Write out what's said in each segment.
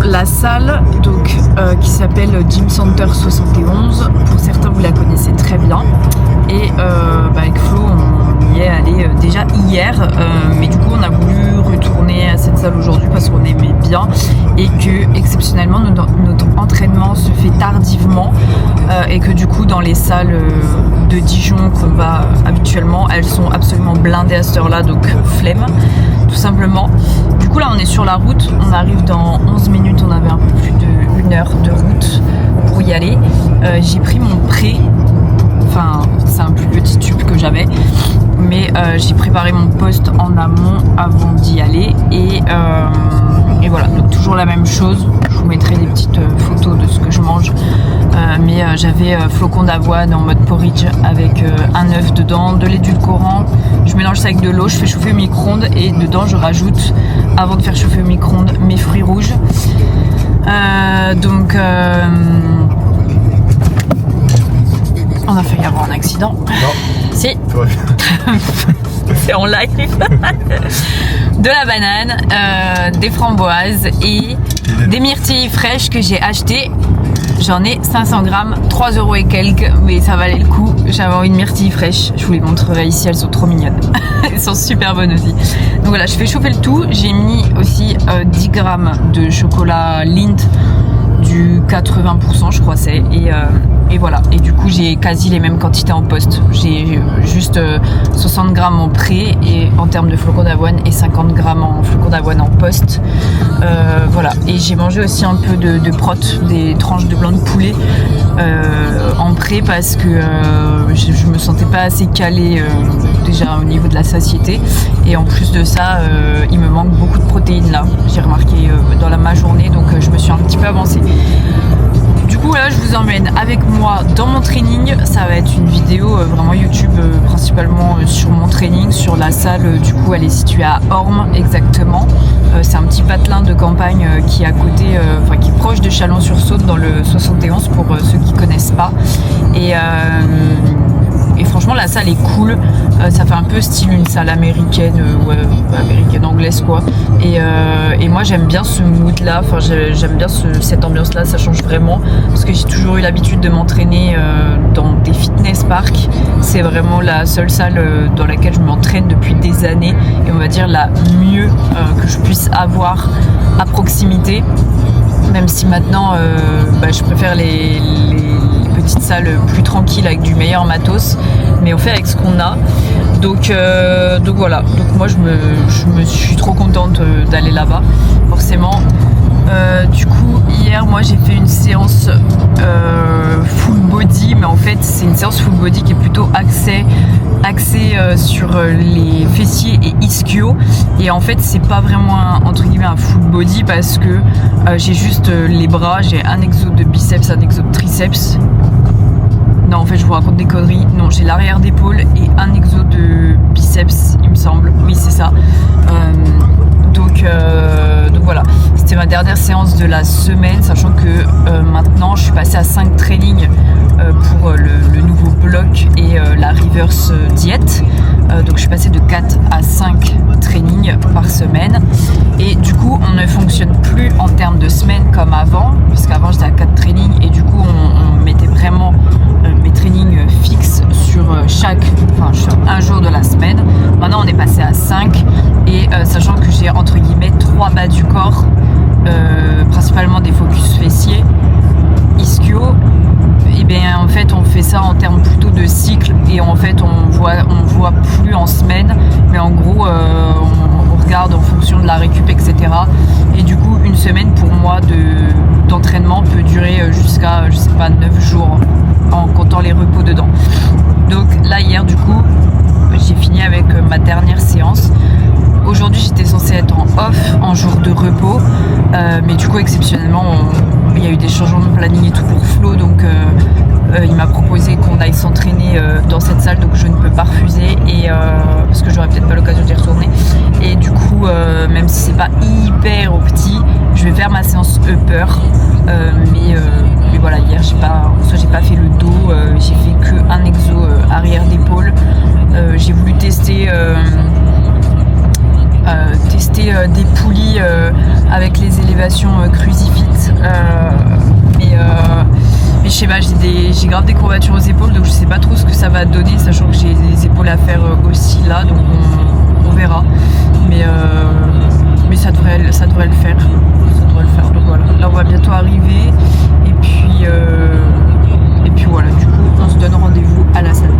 la salle donc, qui s'appelle Gym Center 71. Pour certains, vous la connaissez très bien. Et avec Flo, on y est allé déjà hier. Mais du coup, on a voulu retourner à cette salle aujourd'hui parce qu'on aimait bien. Et que, exceptionnellement, notre entraînement se fait tardivement. Et que du coup, dans les salles de Dijon qu'on va habituellement, elles sont absolument blindées à cette heure-là. Donc, flemme, tout simplement. Du coup, là, on est sur la route. On arrive dans 11 minutes. On avait un peu plus d'1 heure de route pour y aller. J'ai pris mon pré. Enfin, c'est un plus petit tube que j'avais. Mais j'ai préparé mon post en amont avant d'y aller. Et voilà, donc toujours la même chose. Je vous mettrai des petites photos de ce que je mange. Mais j'avais flocons d'avoine en mode porridge avec un œuf dedans, de l'édulcorant. Je mélange ça avec de l'eau, je fais chauffer au micro-ondes et dedans je rajoute, avant de faire chauffer au micro-ondes, mes fruits rouges. On a failli avoir un accident. Non. Si. C'est en live. De la banane, des framboises et des myrtilles fraîches que j'ai achetées. J'en ai 500 grammes, 3 € et quelques, mais ça valait le coup. J'avais envie de myrtilles fraîches. Je vous les montrerai ici, elles sont trop mignonnes. Elles sont super bonnes aussi. Donc voilà, je fais chauffer le tout. J'ai mis aussi 10 grammes de chocolat Lindt du 80%, je crois c'est. Et voilà. Et du coup, j'ai quasi les mêmes quantités en poste. J'ai juste 60 grammes en pré et en termes de flocons d'avoine et 50 grammes en flocons d'avoine en poste. Voilà. Et j'ai mangé aussi un peu de prot, des tranches de blanc de poulet en pré parce que je me sentais pas assez calée déjà au niveau de la satiété. Et en plus de ça, il me manque beaucoup de protéines là. J'ai remarqué dans ma journée, donc je me suis un petit peu avancée. Du coup là je vous emmène avec moi dans mon training. Ça va être une vidéo vraiment YouTube principalement sur mon training, sur la salle. Du coup elle est située à Ormes exactement. C'est un petit patelin de campagne qui est à côté, qui est proche de Chalon-sur-Saône dans le 71 pour ceux qui connaissent pas. Et franchement la salle est cool, ça fait un peu style une salle américaine, américaine anglaise quoi. Et moi j'aime bien ce mood là, enfin j'aime bien cette ambiance là, ça change vraiment parce que j'ai toujours eu l'habitude de m'entraîner dans des fitness parks. C'est vraiment la seule salle dans laquelle je m'entraîne depuis des années et on va dire la mieux que je puisse avoir à proximité. Même si maintenant je préfère les petites salles plus tranquilles avec du meilleur matos, mais on fait avec ce qu'on a. Donc voilà, donc moi je suis trop contente d'aller là-bas, forcément. Du coup hier moi j'ai fait une séance full body, mais en fait c'est une séance full body qui est plutôt axée sur les fessiers et ischio, et en fait c'est pas vraiment entre guillemets un full body parce que j'ai juste les bras, j'ai un exo de biceps, un exo de triceps. Non en fait je vous raconte des conneries, non j'ai l'arrière d'épaule et un exo de biceps il me semble, oui c'est ça. Donc voilà, c'était ma dernière séance de la semaine, sachant que maintenant je suis passée à 5 trainings pour le nouveau bloc et la reverse diète. Donc je suis passée de 4 à 5 trainings par semaine et du coup on ne fonctionne plus en termes de semaine comme avant, parce qu'avant j'étais à 4 trainings et du coup on mettait vraiment mes trainings fixes sur un jour de la semaine. Maintenant on est passé à 5 et sachant que j'ai entre guillemets 3 bas du corps, principalement des focus fessiers, ischio, et bien en fait on fait ça en termes plutôt de cycle et en fait on voit plus en semaine, mais en gros on regarde en fonction de la récup etc. Et du coup une semaine pour moi d'entraînement peut durer jusqu'à 9 jours en comptant les repos dedans. Donc là hier du coup j'ai fini avec ma dernière séance. Aujourd'hui j'étais censée être en off, en jour de repos, mais du coup exceptionnellement il y a eu des changements de planning et tout pour Flo, donc il m'a proposé qu'on aille s'entraîner dans cette salle, donc je ne peux pas refuser, et parce que j'aurais peut-être pas l'occasion d'y retourner. Et du coup même si c'est pas hyper petit, je vais faire ma séance upper, mais voilà, hier j'ai pas fait le dos, j'ai fait que un exo arrière d'épaule. J'ai voulu tester tester des poulies avec les élévations crucifix. Mais je sais pas, j'ai grave des courbatures aux épaules, donc je sais pas trop ce que ça va donner, sachant que j'ai des épaules à faire aussi là, donc on verra. Mais ça devrait le faire. Ça devrait le faire. Donc voilà. Là on va bientôt arriver. Et puis voilà, du coup on se donne rendez-vous à la salle.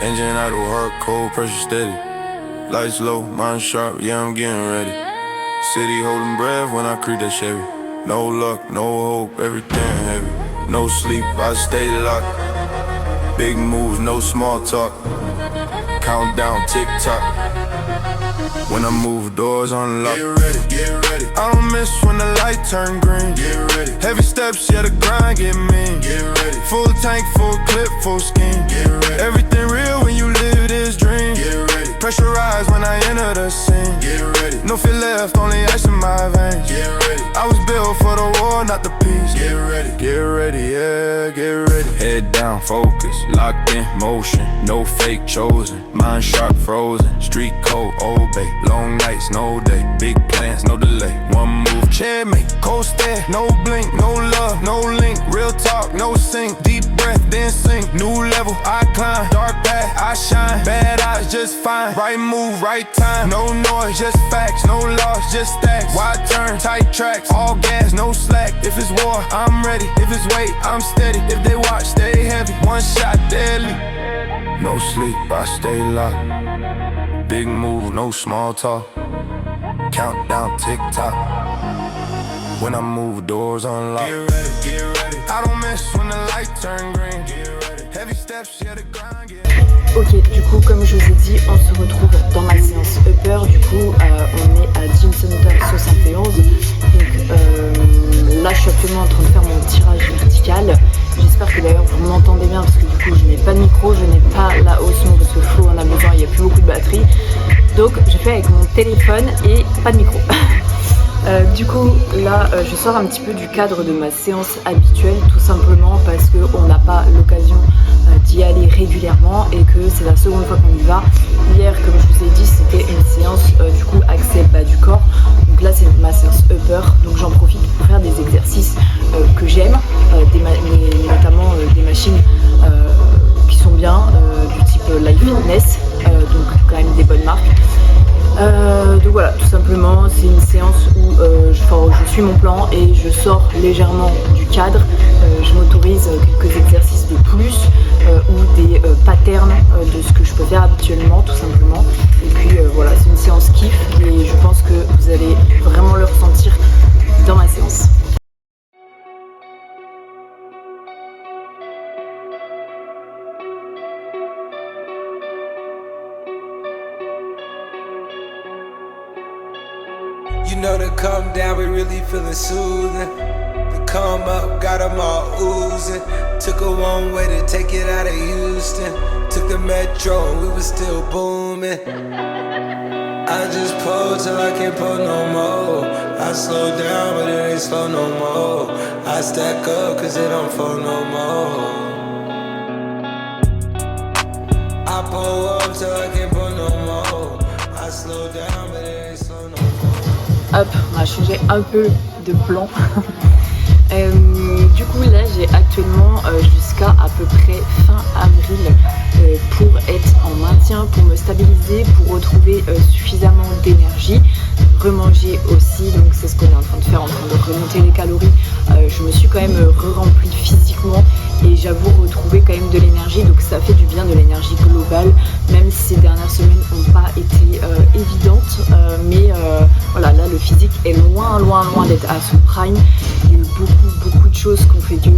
Engine out of work, cold pressure steady. Lights low, mind sharp, yeah, I'm getting ready. City holding breath when I creep that Chevy. No luck, no hope, everything heavy. No sleep, I stay locked. Big moves, no small talk. Countdown, tick tock. When I move, doors unlocked. Get ready, get ready. I don't miss when the light turn green. Get ready. Heavy steps, yeah, the grind get mean. Get ready. Full tank, full clip, full scheme. Get ready. Everything real when you live this dream. Get ready. Pressurized when I enter the scene. Get ready. No fear left, only ice in my veins. Get ready. I was built for the war, not the peace. Get ready, yeah, get ready. Head down, focus, locked in motion. No fake chosen, mind sharp, frozen. Street code, Old Bay. Long nights, no day. Big plans, no delay. One move, checkmate. Cold stare, no blink, no love, no link. Real talk, no sink. Deep breath, then sink. New level, I climb. Dark path, I shine. Bad eyes, just fine. Right move, right time. No noise, just facts. No loss, just stacks. Wide turn, tight tracks. All gas, no slack. If it's war, I'm ready. If it's weight, I'm steady. If they watch, stay heavy. One shot, deadly. No sleep, I stay locked. Big move, no small talk. Countdown, tick tock. When I move, doors unlock. Get ready, get ready. I don't miss when the light turn green. Get ready. Heavy steps, yeah, the grind get. Ok, du coup, comme je vous ai dit, on se retrouve dans ma séance upper. Du coup, on est à Jim Center 71. Donc là, je suis actuellement en train de faire mon tirage vertical. J'espère que d'ailleurs vous m'entendez bien parce que du coup, je n'ai pas de micro, je n'ai pas la hausse son parce que Flo en a besoin, il n'y a plus beaucoup de batterie. Donc, je fais avec mon téléphone et pas de micro. Du coup, là, je sors un petit peu du cadre de ma séance habituelle, tout simplement parce qu'on n'a pas l'occasion d'y aller régulièrement et que c'est la seconde fois qu'on y va. Hier, comme je vous ai dit, c'était une séance du coup axée bas du corps. Donc là, c'est ma séance upper, donc j'en profite pour faire des exercices que j'aime, notamment des machines qui sont bien, du type Life Fitness, donc quand même des bonnes marques. Donc voilà, tout simplement, c'est une séance où je suis mon plan et je sors légèrement du cadre. Je m'autorise quelques exercices de plus ou des patterns de ce que je peux faire habituellement, tout simplement. Et puis voilà, c'est une séance kiff et je pense que vous allez vraiment le ressentir dans ma séance. You know to come down, we really feeling soothing. To come up, got them all oozing. Took a one way to take it out of Houston. Took the metro and we was still booming. I just pull till I can't pull no more. I slow down but it ain't slow no more. I stack up cause it don't fall no more. I pull up till I can't pull no more. I slow down but it ain't slow no more. Hop, on a changé un peu de plan. Du coup là j'ai actuellement jusqu'à à peu près fin avril pour être en maintien, pour me stabiliser, pour retrouver suffisamment d'énergie, remanger aussi, donc c'est ce qu'on est en train de faire, en train de remonter les calories. Je me suis quand même re-remplie physiquement et j'avoue retrouver quand même de l'énergie, donc ça fait du bien, de l'énergie globale, même si ces dernières semaines n'ont pas été évidentes, mais voilà, là le physique est loin d'être à son prime. Il y a eu beaucoup de choses qui ont fait que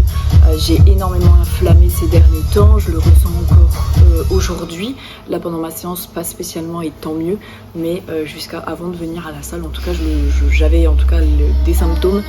j'ai énormément inflammé ces derniers temps, je le ressens encore aujourd'hui, là pendant ma séance pas spécialement et tant mieux, mais jusqu'à avant de venir à la salle en tout cas j'avais en tout cas des symptômes.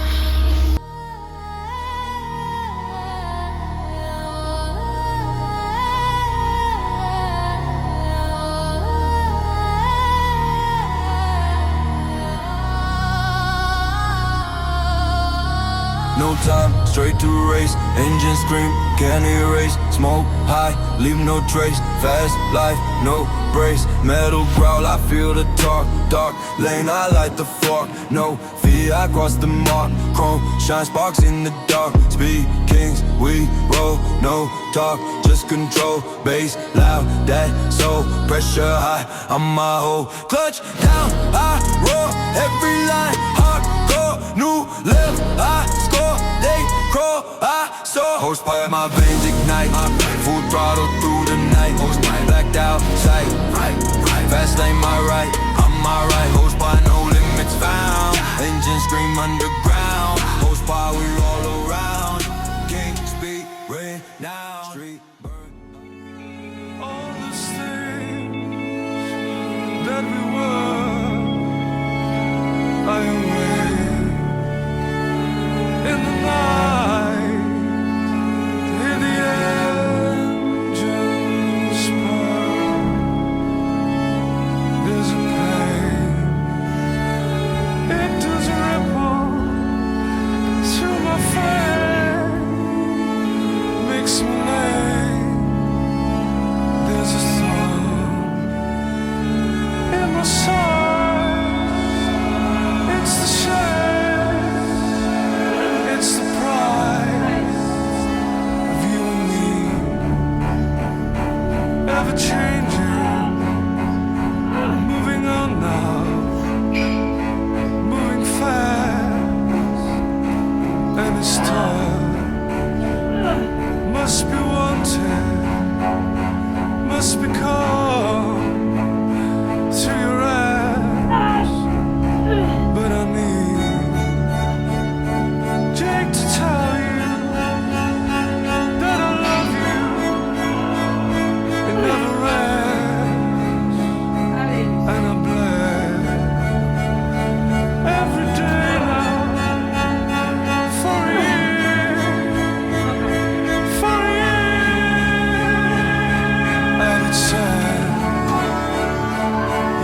No time, straight to race. Engine scream, can't erase. Smoke high, leave no trace. Fast life, no brace. Metal growl, I feel the torque. Dark lane, I light the fork. No fear, I cross the mark. Chrome shine sparks in the dark. Speed kings, we roll, no talk, just control. Bass loud, that soul, pressure high. I'm my whole clutch down, I roar. Every line, hardcore, new left, I score. They crawl, I soar. Horsepower, my veins ignite. Full throttle through the night. Blacked out, sight. Fast lane, my right. I'm my right. Horsepower, no limits found. Engine scream underground. Horsepower, we all around. King speed, rain now. Street burn. All the things that we were, I awake in the night, hear the engines purr. There's a pain, it does ripple through my frame, makes me late. There's a thought in my soul. It's the shame, it's the pride of you and me. Ever changing, moving on now, moving fast, and it's tough. Must be wanted, must be called through your eyes. But I need Jake to tell you that I love you. It never ends, and I'm blessed every day now for you. And it's sad,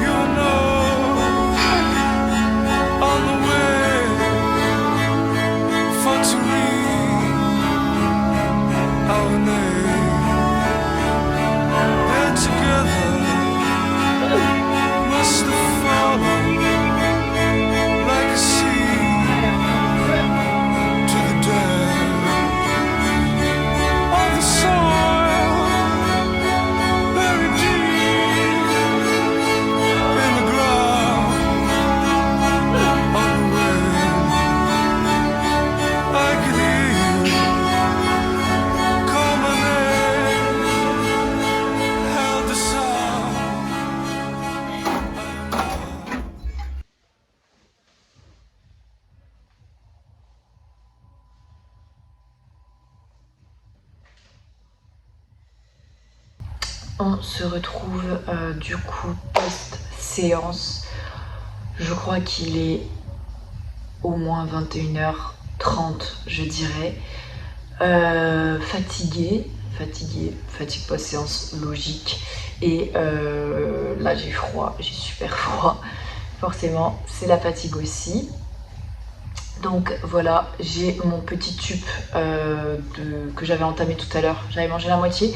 you know, on the way for to read our name. They're together, must have fallen like a seed to the depth of the soil, buried deep in the ground. On the way, I can hear you call my name, held the sound. On se retrouve du coup post-séance. Je crois qu'il est au moins 21h30, je dirais. Fatigue post-séance logique. Et là j'ai froid, j'ai super froid. Forcément, c'est la fatigue aussi. Donc voilà, j'ai mon petit tube que j'avais entamé tout à l'heure. J'avais mangé la moitié.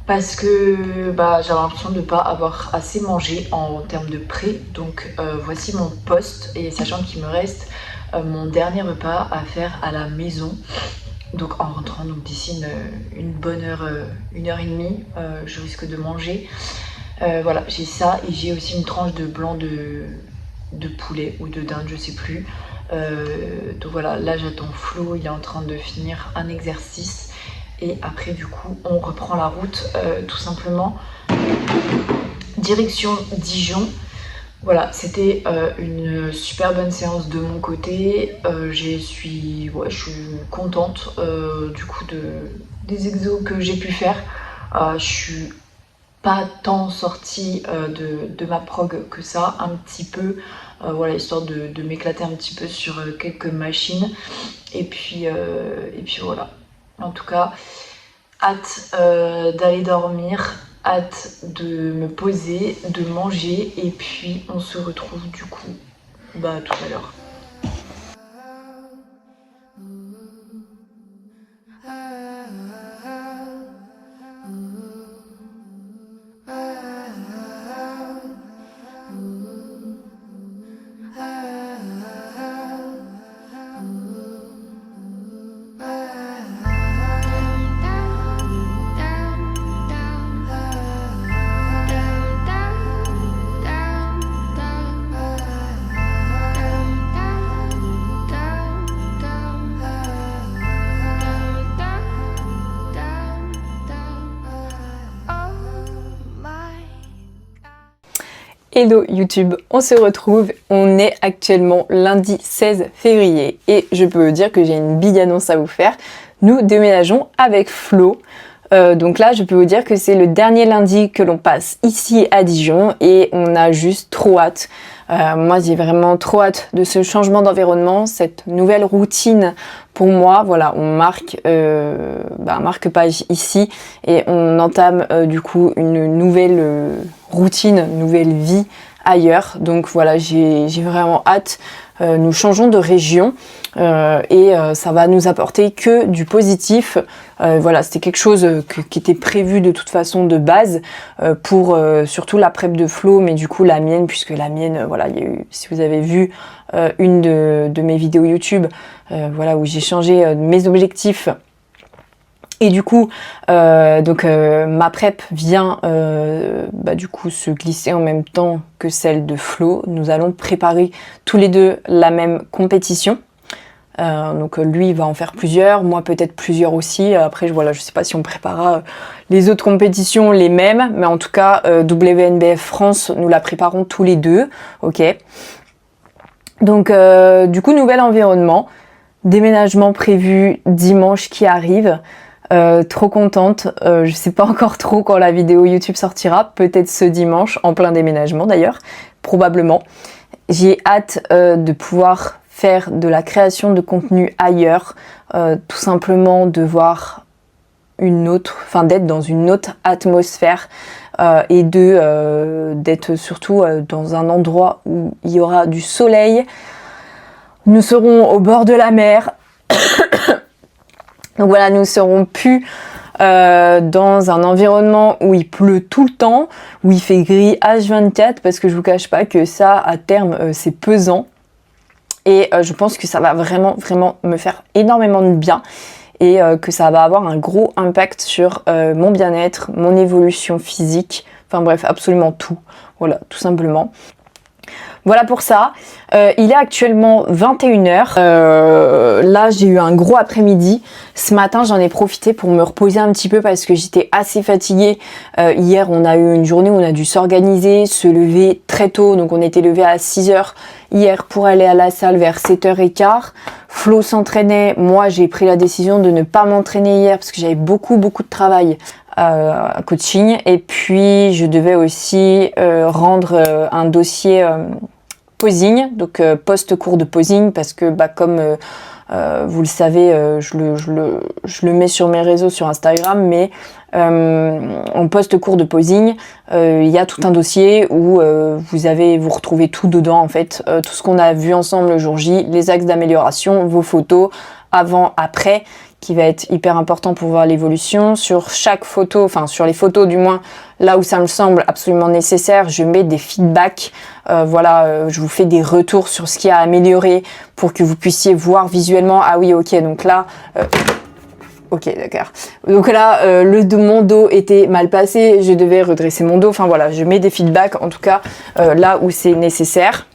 Parce que j'avais l'impression de ne pas avoir assez mangé en termes de pré. Donc voici mon poste, et sachant qu'il me reste mon dernier repas à faire à la maison. Donc en rentrant d'ici une bonne heure, 1h30, je risque de manger. Voilà, j'ai ça, et j'ai aussi une tranche de blanc de poulet ou de dinde, je sais plus. Donc voilà, là j'attends Flo, il est en train de finir un exercice. Et après du coup on reprend la route tout simplement direction Dijon. Voilà, c'était une super bonne séance de mon côté. Je suis contente du coup des exos que j'ai pu faire. Je suis pas tant sortie de ma prog que ça, un petit peu, voilà, histoire de m'éclater un petit peu sur quelques machines. Et puis voilà. En tout cas, hâte d'aller dormir, hâte de me poser, de manger, et puis on se retrouve du coup tout à l'heure. Hello YouTube, on se retrouve, on est actuellement lundi 16 février et je peux vous dire que j'ai une big annonce à vous faire. Nous déménageons avec Flo. Donc là, je peux vous dire que c'est le dernier lundi que l'on passe ici à Dijon et on a juste trop hâte. Moi, j'ai vraiment trop hâte de ce changement d'environnement, cette nouvelle routine pour moi. Voilà, on marque marque-page ici et on entame du coup une nouvelle routine, une nouvelle vie ailleurs. Donc voilà, j'ai vraiment hâte. Nous changeons de région et ça va nous apporter que du positif. Voilà, c'était quelque chose qui était prévu de toute façon de base pour surtout la prep de Flo, mais du coup la mienne, puisque la mienne, voilà, il y a eu, si vous avez vu une de mes vidéos YouTube, voilà, où j'ai changé mes objectifs. Et du coup, ma prep vient du coup se glisser en même temps que celle de Flo. Nous allons préparer tous les deux la même compétition. Donc lui il va en faire plusieurs, moi peut-être plusieurs aussi. Après je sais pas si on préparera les autres compétitions les mêmes, mais en tout cas WNBF France nous la préparons tous les deux, ok. Donc du coup nouvel environnement, déménagement prévu dimanche qui arrive. Trop contente, je sais pas encore trop quand la vidéo YouTube sortira, peut-être ce dimanche, en plein déménagement d'ailleurs, probablement. J'ai hâte de pouvoir faire de la création de contenu ailleurs, tout simplement de voir d'être dans une autre atmosphère et d'être surtout dans un endroit où il y aura du soleil. Nous serons au bord de la mer. Donc voilà, nous serons plus dans un environnement où il pleut tout le temps, où il fait gris H24, parce que je vous cache pas que ça, à terme, c'est pesant. Et je pense que ça va vraiment me faire énormément de bien et que ça va avoir un gros impact sur mon bien-être, mon évolution physique, enfin bref, absolument tout. Voilà, tout simplement. Voilà pour ça. Il est actuellement 21h. Là, j'ai eu un gros après-midi. Ce matin, j'en ai profité pour me reposer un petit peu parce que j'étais assez fatiguée. Hier, on a eu une journée où on a dû s'organiser, se lever très tôt. Donc, on était levé à 6h hier pour aller à la salle vers 7h15. Flo s'entraînait. Moi, j'ai pris la décision de ne pas m'entraîner hier parce que j'avais beaucoup de travail coaching. Et puis, je devais aussi rendre un dossier posing, donc post-cours de posing, parce que comme vous le savez, je le mets sur mes réseaux, sur Instagram, mais en post-cours de posing, il y a tout un dossier où vous retrouvez tout dedans en fait, tout ce qu'on a vu ensemble le jour J, les axes d'amélioration, vos photos, avant, après, qui va être hyper important pour voir l'évolution. Sur chaque photo, enfin sur les photos du moins, là où ça me semble absolument nécessaire, je mets des feedbacks, je vous fais des retours sur ce qui a amélioré pour que vous puissiez voir visuellement, ah oui ok, donc là, ok d'accord, donc là mon dos était mal placé, je devais redresser mon dos, enfin voilà, je mets des feedbacks en tout cas là où c'est nécessaire.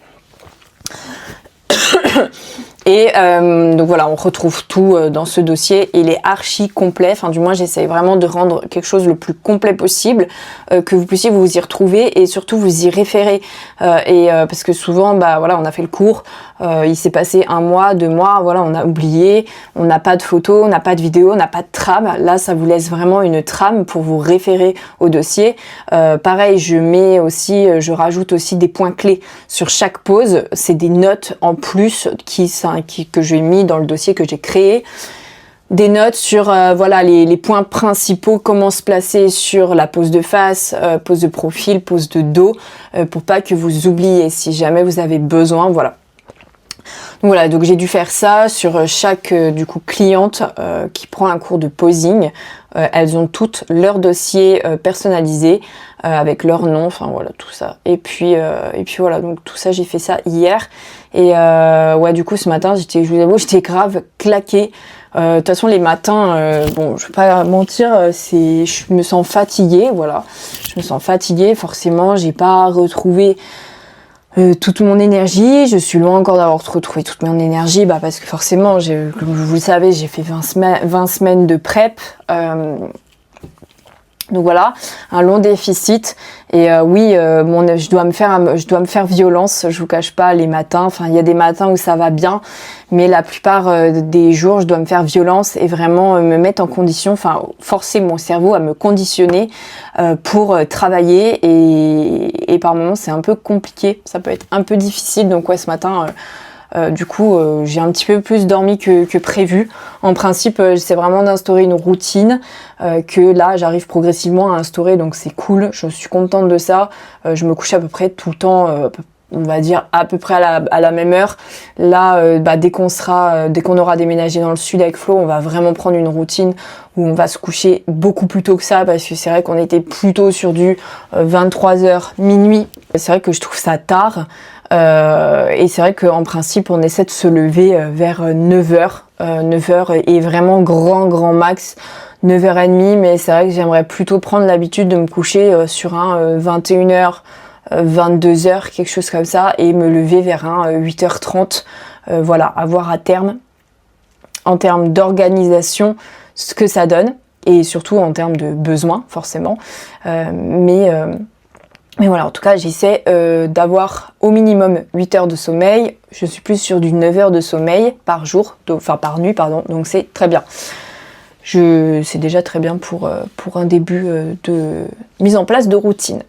Et donc voilà, on retrouve tout dans ce dossier. Il est archi complet, enfin du moins j'essaye vraiment de rendre quelque chose le plus complet possible, que vous puissiez vous y retrouver et surtout vous y référer. Parce que souvent, on a fait le cours, il s'est passé 1 mois, 2 mois, voilà, on a oublié, on n'a pas de photos, on n'a pas de vidéos, on n'a pas de trame. Là, ça vous laisse vraiment une trame pour vous référer au dossier. Pareil, je rajoute aussi des points clés sur chaque pose. C'est des notes en plus que j'ai mis dans le dossier que j'ai créé. Des notes sur les points principaux, comment se placer sur la pose de face, pose de profil, pose de dos, pour pas que vous oubliez si jamais vous avez besoin, voilà. Donc voilà, donc j'ai dû faire ça sur chaque cliente qui prend un cours de posing. Elles ont toutes leur dossier personnalisé avec leur nom, enfin voilà tout ça. Et puis voilà, donc tout ça j'ai fait ça hier. Et du coup ce matin je vous avoue j'étais grave claquée. De toute façon les matins, je vais pas mentir, je me sens fatiguée, voilà. Je me sens fatiguée, forcément j'ai pas retrouvé toute mon énergie, je suis loin encore d'avoir retrouvé toute mon énergie, parce que forcément, comme vous le savez, j'ai fait 20 semaines de prep, Donc voilà, un long déficit. Et oui, je dois me faire violence, je vous cache pas, les matins. Enfin, il y a des matins où ça va bien, mais la plupart des jours, je dois me faire violence et vraiment me mettre en condition, enfin, forcer mon cerveau à me conditionner pour travailler. Et par moments, c'est un peu compliqué, ça peut être un peu difficile. Donc ouais, ce matin... du coup, j'ai un petit peu plus dormi que prévu. En principe, c'est vraiment d'instaurer une routine que là, j'arrive progressivement à instaurer, donc c'est cool. Je suis contente de ça. Je me couche à peu près tout le temps, on va dire à peu près à la même heure. Là, dès qu'on aura déménagé dans le sud avec Flo, on va vraiment prendre une routine où on va se coucher beaucoup plus tôt que ça, parce que c'est vrai qu'on était plutôt sur du 23h, minuit. C'est vrai que je trouve ça tard. Et c'est vrai qu'en principe on essaie de se lever vers 9h 9h est vraiment grand max 9h30, mais c'est vrai que j'aimerais plutôt prendre l'habitude de me coucher sur un 21h 22h, quelque chose comme ça, et me lever vers un 8h30, voilà, à voir à terme en termes d'organisation ce que ça donne, et surtout en termes de besoins forcément, mais voilà, en tout cas, j'essaie d'avoir au minimum 8 heures de sommeil. Je suis plus sur du 9 heures de sommeil par jour, enfin par nuit, pardon, donc c'est très bien. C'est déjà très bien pour un début de mise en place de routine.